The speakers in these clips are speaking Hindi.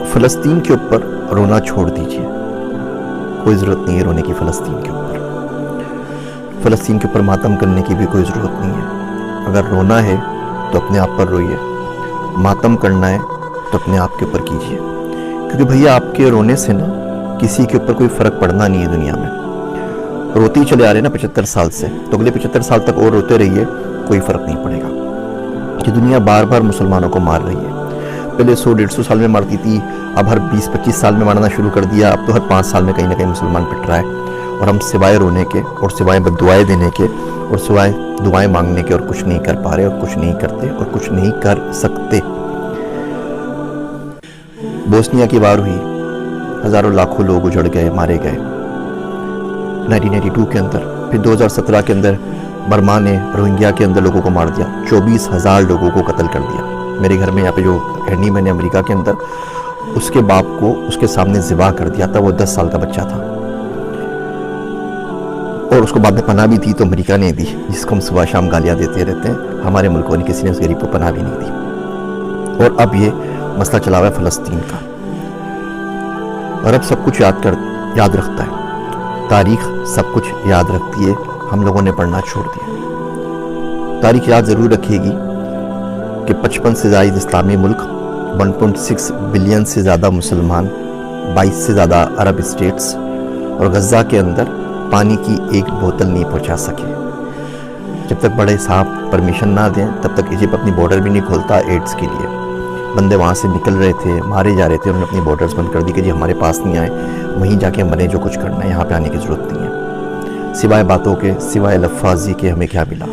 फ़लस्तीन के ऊपर रोना छोड़ दीजिए, कोई ज़रूरत नहीं है रोने की। फ़लस्तीन के ऊपर, फ़लस्तीन के ऊपर मातम करने की भी कोई ज़रूरत नहीं है। अगर रोना है तो अपने आप पर रोइए, मातम करना है तो अपने आप के ऊपर कीजिए, क्योंकि भैया आपके रोने से ना किसी के ऊपर कोई फ़र्क पड़ना नहीं है दुनिया में। रोते ही चले आ रहे हैं ना 75 साल से, तो अगले 75 साल तक और रोते रहिए, कोई फ़र्क नहीं पड़ेगा। कि दुनिया बार बार मुसलमानों को मार रही है। पहले 100-150 साल में मारती थी, अब हर 20-25 साल में मारना शुरू कर दिया। अब तो हर 5 साल में कहीं ना कहीं मुसलमान पिट रहा है, और हम सिवाय रोने के और सिवाय बद्दुआएं देने के और सिवाय दुआएं मांगने के और कुछ नहीं कर पा रहे, और कुछ नहीं करते और कुछ नहीं कर सकते। बोस्निया की वार हुई, हज़ारों लाखों लोग उजड़ गए, मारे गए 1982 के अंदर। फिर 2017 के अंदर बर्मा ने रोहिंग्या के अंदर लोगों को मार दिया, 24,000 लोगों को कत्ल कर दिया। मेरे घर में यहाँ पे जो हैंडी मैन है अमेरिका के अंदर, उसके बाप को उसके सामने ज़िबा कर दिया था। वो 10 साल का बच्चा था, और उसको बाद में पनाह भी दी तो अमेरिका ने दी, जिसको हम सुबह शाम गालियाँ देते रहते हैं। हमारे मुल्कों ने किसी ने उस गरीब को पनाह भी नहीं दी। और अब ये मसला चला हुआ है फ़लस्तीन का, और अब सब कुछ याद रखता है, तारीख़ सब कुछ याद रखती है। हम लोगों ने पढ़ना छोड़ दिया। तारीख़ याद ज़रूर रखेगी कि 55 से ज़ायद इस्लामी मुल्क, 1.6 बिलियन से ज़्यादा मुसलमान, 22 से ज़्यादा अरब स्टेट्स, और गज़ा के अंदर पानी की एक बोतल नहीं पहुंचा सके। जब तक बड़े साहब परमिशन ना दें तब तक इजिप्ट अपनी बॉर्डर भी नहीं खोलता एड्स के लिए। बंदे वहाँ से निकल रहे थे, मारे जा रहे थे, उन्होंने अपनी बॉर्डर्स बंद कर दी कि जी हमारे पास नहीं आए, वहीं जाके बने जो कुछ करना है, यहाँ पे आने की ज़रूरत नहीं है। सिवाय बातों के, सिवाय लफ्ज़ी के हमें क्या मिला?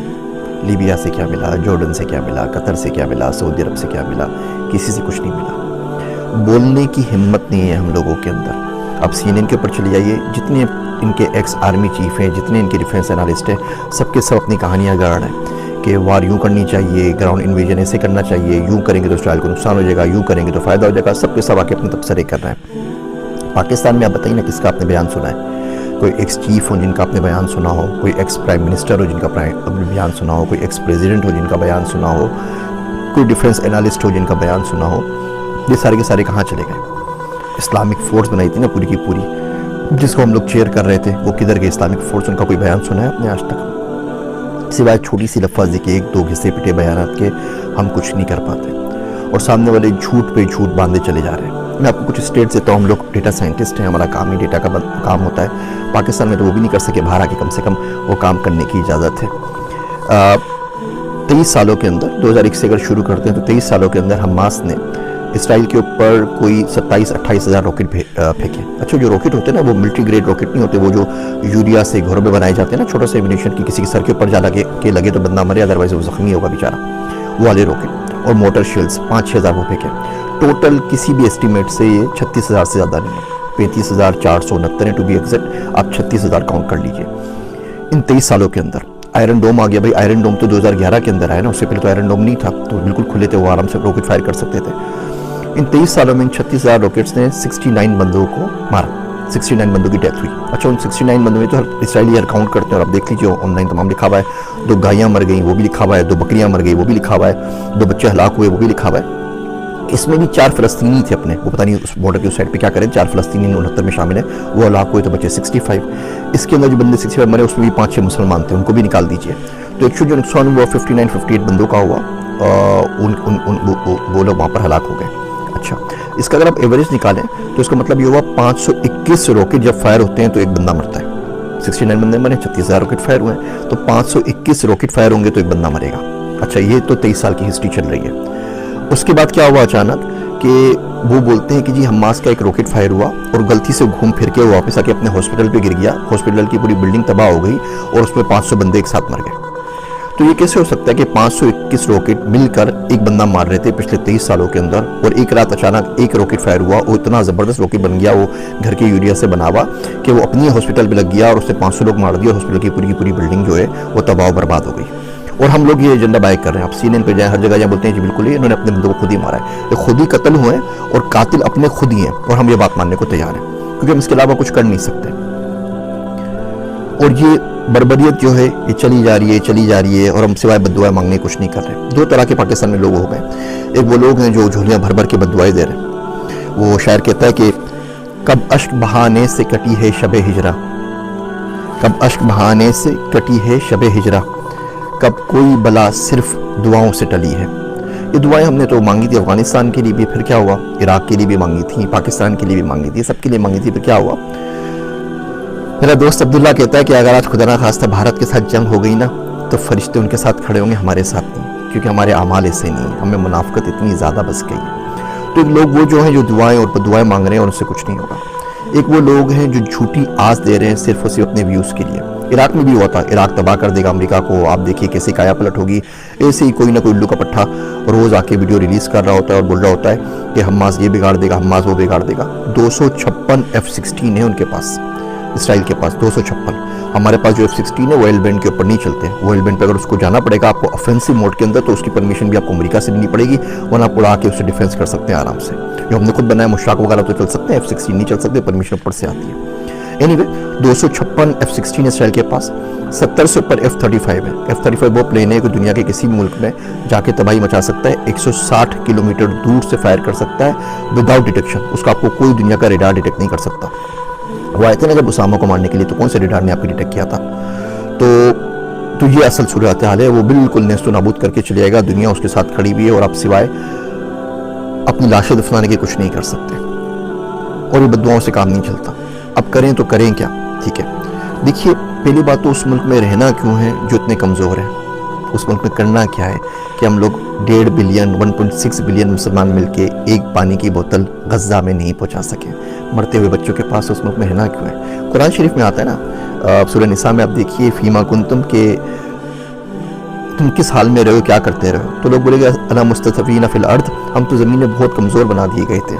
लीबिया से क्या मिला? जॉर्डन से क्या मिला? कतर से क्या मिला? सऊदी अरब से क्या मिला? किसी से कुछ नहीं मिला। बोलने की हिम्मत नहीं है हम लोगों के अंदर। अब CNN के ऊपर चले जाइए, जितने इनके एक्स आर्मी चीफ हैं, जितने इनके डिफेंस एनालिस्ट हैं, सबके सब अपनी कहानियाँ गढ़ रहे हैं कि वार यूँ करनी चाहिए, ग्राउंड इन्वेजन ऐसे करना चाहिए, यूँ करेंगे तो इसराइल को नुकसान हो जाएगा, यूँ करेंगे तो फ़ायदा हो जाएगा। सबके सब आके अपने तबसरे कर रहे हैं। पाकिस्तान में आप बताइए ना किसका आपने बयान सुना है? कोई एक्स चीफ हो जिनका आपने बयान सुना हो, कोई एक्स प्राइम मिनिस्टर हो जिनका बयान सुना हो, कोई एक्स प्रेसिडेंट हो जिनका बयान सुना हो, कोई डिफेंस एनालिस्ट हो जिनका बयान सुना हो? ये सारे के सारे कहाँ चले गए? इस्लामिक फोर्स बनाई थी ना पूरी की पूरी, जिसको हम लोग चेयर कर रहे थे, वो किधर गए इस्लामिक फोर्स? उनका कोई बयान सुना है आपने आज तक? सिवाय छोटी सी लफ्ज़ी के 1-2 घिसे पिटे बयान के हम कुछ नहीं कर पाते, और सामने वाले झूठ पे झूठ बांधे चले जा रहे हैं। मैं आपको कुछ स्टेट से, तो हम लोग डेटा साइंटिस्ट हैं, हमारा काम ही डेटा का काम होता है। पाकिस्तान में तो वो भी नहीं कर सके, बाहर आके कम से कम वो काम करने की इजाज़त है। 23 सालों के अंदर, 2001 से अगर शुरू करते हैं तो 23 सालों के अंदर हमास ने इसराइल के ऊपर कोई 27-28 हज़ार रॉकेट फेंके। अच्छा, जो रॉकेट होते हैं ना, वो मिलिट्री ग्रेड रॉकेट नहीं होते, वो जो यूरिया से घरों में बनाए जाते हैं ना, छोटा सा एम्यूनिशन की किसी के सर के ऊपर जा लगे तो बंदा मरे, अदरवाइज वो जख्मी होगा बेचारा, वो वाले रॉकेट। और मोटर शेल्स 5-6 हज़ार वो फेंके। टोटल किसी भी एस्टीमेट से ये 36,000 से ज़्यादा नहीं है, 35,469 है टू बी एग्जैक्ट। आप 36,000 काउंट कर लीजिए इन 23 सालों के अंदर। आयरन डोम आ गया भाई, आयरन डोम तो 2011 के अंदर आया ना, उससे पहले तो आयरन डोम नहीं था, तो बिल्कुल खुले थे, वो आराम से रॉकेट फायर कर सकते थे। इन 23 सालों में इन 36,000 रॉकेट्स ने 69 बंदों को मारा, 69 बंदों की डेथ हुई। अच्छा, उन 69 बंदों में तो इसराइली काउंट करते हैं, और आप देख लीजिए ऑनलाइन तमाम लिखा हुआ है। 2 गायें मर गई वो भी लिखा हुआ है, 2 बकरियां मर गई वो भी लिखा हुआ है, 2 बच्चे हलाक हुए वो भी लिखा हुआ है। इसमें भी 4 फ़लस्तीनी थे अपने, वो पता नहीं उस बॉर्डर की उस साइड पे क्या करें। 4 फ़लस्तीनी 69 में शामिल है, वो हलाक हुए तो बच्चे 65। इसके अंदर जो बंदे 65 मरे उसमें भी 5-6 मुसलमान थे, उनको भी निकाल दीजिए। तो एक्चुअली जो नुकसान हुआ 59-58 बंदों का हुआ, वो लोग वहाँ पर हलाक हो गए। अच्छा, इसका अगर आप एवरेज निकालें तो इसका मतलब ये हुआ 521 रॉकेट जब फायर होते हैं तो एक बंदा मरता है। 69 बंदे मरे, 36,000 रॉकेट फायर हुए हैं, तो 521 रॉकेट फायर होंगे तो एक बंदा मरेगा। अच्छा, ये तो 23 साल की हिस्ट्री चल रही है। उसके बाद क्या हुआ अचानक कि वो बोलते हैं कि जी हमास का एक रॉकेट फायर हुआ और गलती से घूम फिर के वो वापस आके अपने हॉस्पिटल पे गिर गया, हॉस्पिटल की पूरी बिल्डिंग तबाह हो गई और उसमें 500 बंदे एक साथ मर गए। तो ये कैसे हो सकता है कि 521 रॉकेट मिलकर एक बंदा मार रहे थे पिछले 23 सालों के अंदर, और एक रात अचानक एक रॉकेट फायर हुआ और इतना ज़बरदस्त रॉकेट बन गया, वो घर के यूरिया से बना हुआ, कि वो अपनी हॉस्पिटल पे लग गया और उससे 500 लोग मार दिए और हॉस्पिटल की पूरी बिल्डिंग जो है वो तबाह बर्बाद हो गई। और हम लोग ये एजेंडा बाइक कर रहे हैं। आप CNN पे जाएं, हर जगह जाएं, बोलते हैं जी बिल्कुल ही इन्होंने अपने बंदों को खुद ही मारा है, ये खुद ही कत्ल हुए हैं और कातिल अपने खुद ही हैं, और हम ये बात मानने को तैयार हैं क्योंकि हम इसके अलावा कुछ कर नहीं सकते। और ये बर्बरियत जो है ये चली जा रही है और हम सिवाय बद्दुआएं मांगने कुछ नहीं कर रहे। दो तरह के पाकिस्तान में लोग हो गए। एक वो लोग हैं जो झोलियां भर भर के बद्दुआएं दे रहे हैं। वो शायर कहता है कि कब अश्क बहाने से कटी है शबे हिजरा, कब अश्क बहाने से कटी है शबे हिजरा, कब कोई बला सिर्फ दुआओं से टली है। ये दुआएं हमने तो मांगी थी अफगानिस्तान के लिए भी, फिर क्या हुआ, इराक के लिए भी मांगी थी, पाकिस्तान के लिए भी मांगी थी, सबके लिए मांगी थी, फिर क्या हुआ। मेरा दोस्त अब्दुल्ला कहता है कि अगर आज खुदा ना खास्ता भारत के साथ जंग हो गई ना तो फरिश्ते उनके साथ खड़े होंगे, हमारे साथ नहीं, क्योंकि हमारे अमाल ऐसे नहीं है, हमें मुनाफिकत इतनी ज़्यादा बस गई है। तो लोग वो जो हैं जो दुआएं और बदुआएं मांग रहे हैं और उनसे कुछ नहीं होगा। एक वो लोग हैं जो झूठी आस दे रहे हैं सिर्फ और सिर्फ अपने व्यूज़ के लिए। इराक में भी हुआ था, इराक तबाह कर देगा अमेरिका को, आप देखिए कैसे काया पलट होगी। ऐसे ही कोई ना कोई उल्लू का पट्टा रोज़ आके वीडियो रिलीज़ कर रहा होता है और बोल रहा होता है कि हमास ये बिगाड़ देगा, हमास वो बिगाड़ देगा। 256 F-16 है उनके पास, इसराइल के पास 256। हमारे पास जो F-16 है वो एल बैंड के ऊपर नहीं चलते। वो एल बैंड पे अगर उसको जाना पड़ेगा आपको ऑफेंसिव मोड के अंदर, तो उसकी परमिशन भी आपको अमेरिका से लेनी पड़ेगी, वरना आप उड़ा के उससे डिफेंस कर सकते हैं आराम से। जो हमने खुद बनाया मुश्ताक वगैरह तो चल सकते हैं, F-16 नहीं चल सकते, परमिशन ऊपर से आती है। एनीवे 256 F-16 इसराइल के पास, 70 से ऊपर F-35 है। F-35 वो प्लेन है कि दुनिया के किसी भी मुल्क में जाके तबाही मचा सकता है, 160 किलोमीटर दूर से फायर कर सकता है विदाउट डिटेक्शन। उसका आपको कोई दुनिया का रेडार डिटेक्ट नहीं कर सकता। वो आए थे ना जब उसामा को मारने के लिए, तो कौन से रेडार ने आपको डिटेक्ट किया था। तो ये असल सूरत हाल है। वो बिल्कुल नेस्तो नाबूद करके चले जाएगा, दुनिया उसके साथ खड़ी हुई है और आप सिवाय अपनी लाशें दफनाने के कुछ नहीं कर सकते। और ये बददुआओं से काम नहीं चलता। अब करें तो करें क्या, ठीक है। देखिए पहली बात तो उस मुल्क में रहना क्यों है जो इतने कमज़ोर है। उस मुल्क में करना क्या है कि हम लोग 1.5 बिलियन 1.6 बिलियन मुसलमान मिलके एक पानी की बोतल गज़ा में नहीं पहुंचा सके। मरते हुए बच्चों के पास उस मुल्क में रहना क्यों है। कुरान शरीफ में आता है ना, सूरह निसा में आप देखिए, फीमा कुंतुम के तुम किस हाल में रहो, क्या करते रहो। तो लोग बोलेंगे अना मुस्तफ़ीना फिल अर्द, हम तो ज़मीन में बहुत कमज़ोर बना दिए गए थे।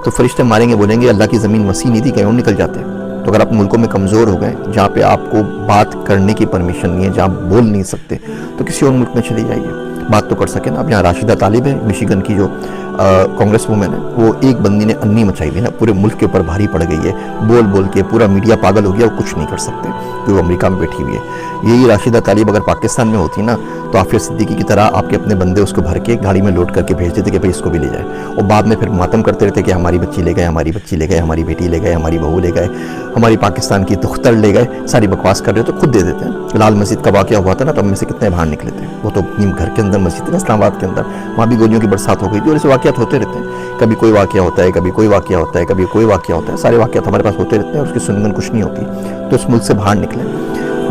तो फरिश्ते मारेंगे, बोलेंगे अल्लाह की ज़मीन वसी नहीं थी, कहीं और निकल जाते। तो अगर आप मुल्कों में कमज़ोर हो गए जहाँ पे आपको बात करने की परमिशन नहीं है, जहाँ बोल नहीं सकते, तो किसी और मुल्क में चले जाइए, बात तो कर सकें ना। अब यहाँ राशिदा तालिब है मिशिगन की, जो कांग्रेस वुमेन है, वो एक बंदी ने अन्नी मचाई हुई ना, पूरे मुल्क के ऊपर भारी पड़ गई है, बोल बोल के पूरा मीडिया पागल हो गया, वो कुछ नहीं कर सकते क्योंकि वो अमेरिका में बैठी हुई है। यही राशिदा तालिब अगर पाकिस्तान में होती ना तो आफिया सिद्दीकी की तरह आपके अपने बंदे उसको भर के गाड़ी में लोड करके भेज देते कि भाई इसको भी ले जाए, और बाद में फिर मातम करते रहते कि हमारी बच्ची ले गए, हमारी बच्ची ले गए, हमारी बेटी ले गए, हमारी बहू ले गए, हमारी पाकिस्तान की दुख्तर ले गए, सारी बकवास कर रहे हो तो खुद दे देते हैं। लाल मस्जिद का वाक़या हुआ था ना, तो हम में से कितने बाहर निकले थे। वो तो अपनी घर के अंदर मस्जिद है ना, इस्लामाबाद के अंदर, वहाँ भी गोलियों की बरसात हो गई थी। और ऐसे वाक़यात होते रहते हैं, कभी कोई वाक़या होता है, कभी कोई वाक़या होता है, कभी कोई वाक़या होता है, सारे वाक़यात हमारे पास होते रहते हैं और उसकी सुनगन कुछ नहीं होती। तो इस मुल्क से बाहर निकले।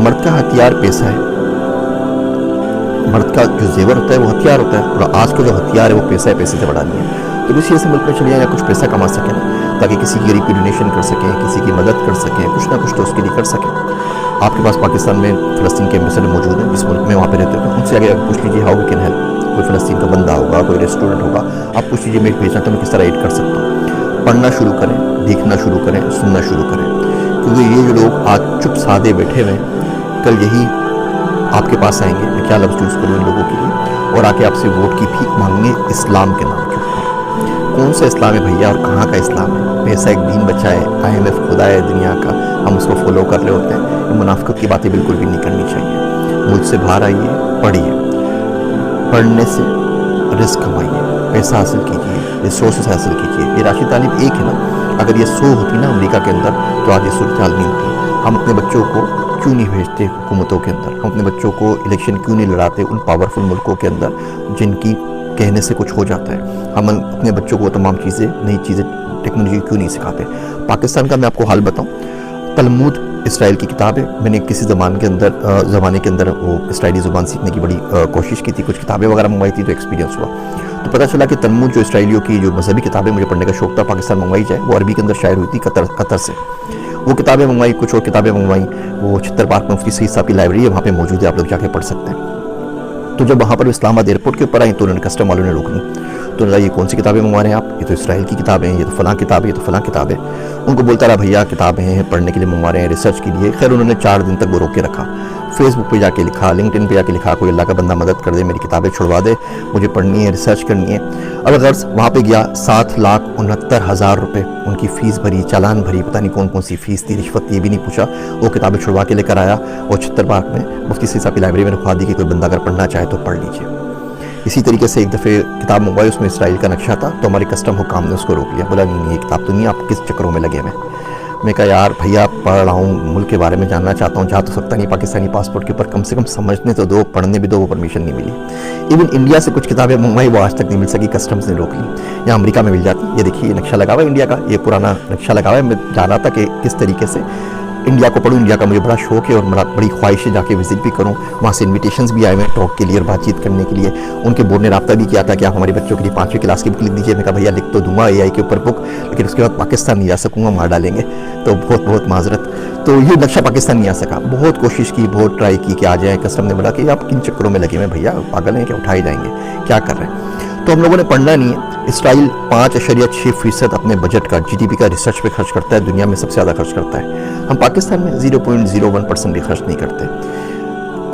मर्द का हथियार पैसा है, मर्द का जो जेवर होता है वो हथियार होता है, और आज का जो हथियार है वो पैसा है, पैसे से बड़ा नहीं है। तो किसी ऐसे मुल्क में चले जाए या कुछ पैसा कमा सकें ना, ताकि किसी गरीब की डोनेशन कर सकें, किसी की मदद कर सकें, कुछ ना कुछ तो उसके लिए कर सकें। आपके पास पाकिस्तान में फ़लस्तीन के एम्बेसडर मौजूद हैं, जिस मुल्क में वहाँ पर रहते हो, उनसे आगे पूछ लीजिए हाउ वी कैन हेल्प। कोई फ़लस्तीन का बंदा होगा, कोई रेस्टोरेंट होगा, आप पूछ लीजिए मैं भेजना तो मैं किस तरह एड कर सकता हूँ। पढ़ना शुरू करें, देखना शुरू करें, सुनना शुरू करें, क्योंकि ये जो लोग आज चुप सादे बैठे हुए हैं, कल यही आपके पास आएंगे, मैं क्या लफ्ज़ यूज़ करूँ इन लोगों के लिए, और आके आपसे वोट की भीख मांगेंगे इस्लाम के नाम के ऊपर। कौन सा इस्लाम है भैया और कहाँ का इस्लाम है। पैसा एक दीन बचा है, IMF खुदा है दुनिया का, हम उसको फॉलो कर रहे होते हैं। ये मुनाफिकत की बातें बिल्कुल भी नहीं करनी चाहिए। मुल्क से बाहर आइए, पढ़िए, पढ़ने से रिस्क कमाइए, पैसा हासिल कीजिए, रिसोर्सेज हासिल कीजिए। ये राशिद तालिब एक है ना, अगर ये 100 होती ना अमेरिका के अंदर तो आज ये सूरत हाल नहीं होती। हम अपने बच्चों को क्यों नहीं भेजते हुकूमतों के अंदर, हम अपने बच्चों को इलेक्शन क्यों नहीं लड़ाते उन पावरफुल मुल्कों के अंदर जिनकी कहने से कुछ हो जाता है। हम अपने बच्चों को तमाम चीज़ें, नई चीज़ें, टेक्नोलॉजी क्यों नहीं सिखाते। पाकिस्तान का मैं आपको हाल बताऊँ, तलमूद इसराइल की किताब है। मैंने किसी ज़माने के अंदर वो इसराइली ज़ुबान सीखने की बड़ी कोशिश की थी, कुछ किताबें वगैरह मंगवाई थी, तो एक्सपीरियंस हुआ। तो पता चला कि तलमूद जो इसराइलियों की जो मजहबी किताबें मुझे पढ़ने का शौक था, पाकिस्तान मंगवाई जाए, वो अरबी के अंदर शायर हुई थी कतर से। वो किताबें मंगवाई, कुछ और किताबें मंगवाई। वो छित्तर पार्क में मुफ्ती सईद साहब की लाइब्रेरी है, वहाँ पे मौजूद है, आप लोग जाके पढ़ सकते हैं। तो जब वहाँ पर इस्लामाबाद एयरपोर्ट के ऊपर आई तो उन्होंने कस्टम वालों ने रोकनी, तो ये कौन सी किताबें मंगवा रहे हैं आप, ये तो इसराइल की किताबें हैं, ये तो फ़लाँ किताब है, ये तो फ़लाँ किताब है। उनको बोलता रहा भैया किताबें हैं, पढ़ने के लिए मंगवा रहे हैं, रिसर्च के लिए। खैर उन्होंने 4 दिन तक वो रोक के रखा। फेसबुक पे जाके लिखा, लिंक्डइन पे जाके लिखा, कोई अल्लाह का बंदा मदद कर दे, मेरी किताबें छुड़वा दे, मुझे पढ़नी है, रिसर्च करनी है। अब गर्ज वहाँ पे गया, 7,69,000 रुपये उनकी फ़ीस भरी, चालान भरी, पता नहीं कौन कौन सी फ़ीस थी, रिश्वत थी, ये भी नहीं पूछा। वो किताबें छुड़वा के लेकर आया और छत्तरबाग में मुफ्ती साहब की लाइब्रेरी में रखवा दी कि कोई बंदा अगर पढ़ना चाहे तो पढ़ लीजिए। इसी तरीके से एक दफ़े किताब मंगवाई, उसमें इसराइल का नक्शा था, तो हमारे कस्टम हुकाम ने उसको रोक लिया। बोला नहीं ये किताब तो नहीं, आप किस चक्करों में लगे हुए। मैं कहा यार भैया पढ़ रहा हूँ, मुल्क के बारे में जानना चाहता हूँ, जा तो सकता नहीं पाकिस्तानी पासपोर्ट के ऊपर, कम से कम समझने तो दो, पढ़ने भी दो, वो परमिशन नहीं मिली। इवन इंडिया से कुछ किताबें मंगवाई, वो आज तक नहीं मिल सकी, कस्टम्स ने रोक ली। या अमेरिका में मिल जाती। ये देखिए ये नक्शा लगा हुआ है इंडिया का, ये पुराना नक्शा लगा हुआ है। मैं जान रहा था कि किस तरीके से इंडिया को पढ़ूँ, इंडिया का मुझे बड़ा शौक है और मेरा बड़ी ख्वाहिश है जाके विजिट भी करूँ। वहाँ से इन्विटेशंस भी आए हुए हैं टॉक के लिए और बातचीत करने के लिए। उनके बोर्ड ने रब्ता भी किया था कि आप हमारे बच्चों के लिए 5वीं क्लास की बुक लिख दीजिए। मैं कहा भैया लिख तो दूंगा AI के ऊपर बुक, लेकिन उसके बाद पाकिस्तान नहीं जा सकूँगा, मार डालेंगे, तो बहुत बहुत माजरत। तो ये नक्शा पाकिस्तान नहीं आ सका। बहुत कोशिश की, बहुत ट्राई की कि आ जाए। कस्टम ने बोला कि आप किन चक्करों में लगे हुए भैया, पागल हैं क्या, उठाए जाएंगे, क्या कर रहे हैं। तो हम लोगों ने पढ़ना नहीं है। इसराइल 5.6% अपने बजट का, GDP का रिसर्च पे खर्च करता है, दुनिया में सबसे ज़्यादा खर्च करता है। हम पाकिस्तान में 0.01% भी खर्च नहीं करते।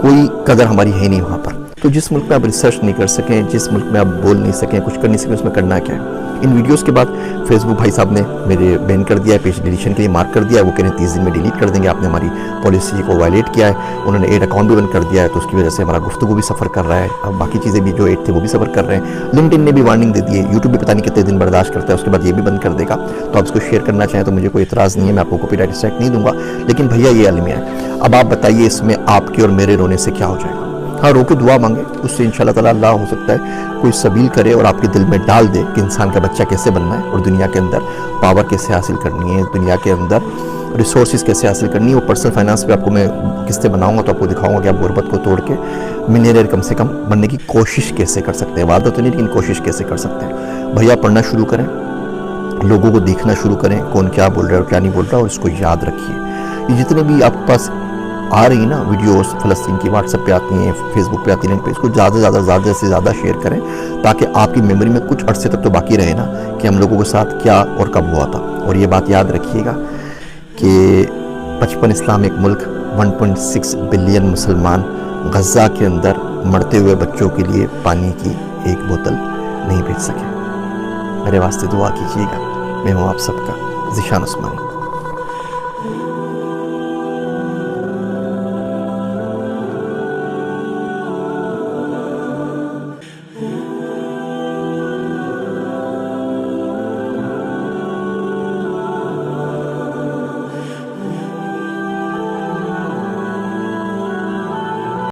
कोई कदर हमारी है नहीं वहाँ पर। तो जिस मुल्क में आप रिसर्च नहीं कर सकें, जिस मुल्क में आप बोल नहीं सकें, कुछ कर नहीं सकें, उसमें करना क्या है। इन वीडियोस के बाद फेसबुक भाई साहब ने मेरे बैन कर दिया है, पेज डिलीशन के लिए मार्क कर दिया है। वो कह रहे हैं 30 दिन में डिलीट कर देंगे, आपने हमारी पॉलिसी को वायलेट किया है। उन्होंने 8 अकाउंट भी बंद कर दिया है, तो उसकी वजह से हमारा गुफ्तगू भी सफ़र कर रहा है। अब बाकी चीज़ें भी जो 8 थे वो भी सफ़र कर रहे हैं। लिंक्डइन ने भी वार्निंग दे दी है, यूट्यूब भी पता नहीं कितने दिन बर्दाश्त करता है, उसके बाद ये भी बंद कर देगा। तो आप इसको शेयर करना चाहें तो मुझे कोई इतराज़ नहीं है, मैं आपको कॉपीराइट स्ट्राइक नहीं दूंगा। लेकिन भैया ये अलमिया है। अब आप बताइए इसमें आपके और मेरे रोने से क्या हो जाएगा। हाँ रो के दुआ मांगे, उससे इंशाल्लाह ताला अल्लाह हो सकता है कोई सबील करे और आपके दिल में डाल दे कि इंसान का बच्चा कैसे बनना है और दुनिया के अंदर पावर कैसे हासिल करनी है, दुनिया के अंदर रिसोर्सेज कैसे हासिल करनी है। वो पर्सनल फाइनेंस पे आपको मैं किस्तें बनाऊंगा तो आपको दिखाऊंगा कि आप गुर्बत को तोड़ के मिलियनेयर कम से कम बनने की कोशिश कैसे कर सकते हैं। वादा तो नहीं, लेकिन कोशिश कैसे कर सकते हैं। भैया पढ़ना शुरू करें, लोगों को देखना शुरू करें, कौन क्या बोल रहा है और क्या नहीं बोल रहा, और इसको याद रखिए। ये जितने भी आपके पास आ रही ना वीडियोस फ़लस्तीन की, व्हाट्सएप पे आती हैं, फेसबुक पे आती हैं, पे इसको ज़्यादा से ज़्यादा शेयर करें, ताकि आपकी मेमोरी में कुछ अरसे तक तो बाकी रहे ना कि हम लोगों के साथ क्या और कब हुआ था। और ये बात याद रखिएगा कि 55 इस्लामिक मुल्क, 1.6 बिलियन मुसलमान गज़ा के अंदर मरते हुए बच्चों के लिए पानी की एक बोतल नहीं भेज सके। मेरे वास्ते दुआ कीजिएगा। मैं हूँ आप सबका ज़ीशान उस्मानी।